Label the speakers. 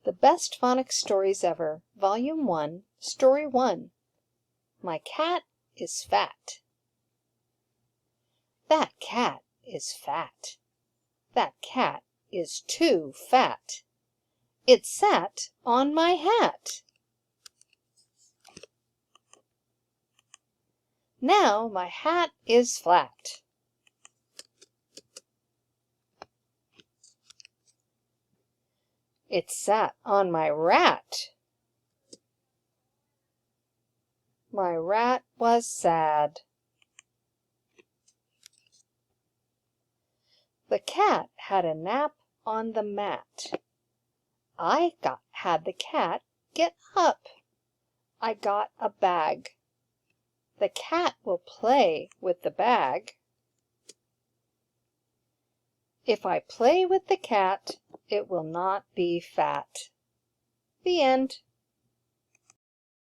Speaker 1: The Best Phonics Stories Ever, Volume 1, Story 1. My cat is fat. That cat is fat. That cat is too fat. It sat on my hat. Now my hat is flat. It sat on my rat. My rat was sad. The cat had a nap on the mat. Had the cat get up. I got a bag. The cat will play with the bag. If I play with the cat, it will not be fat. The end.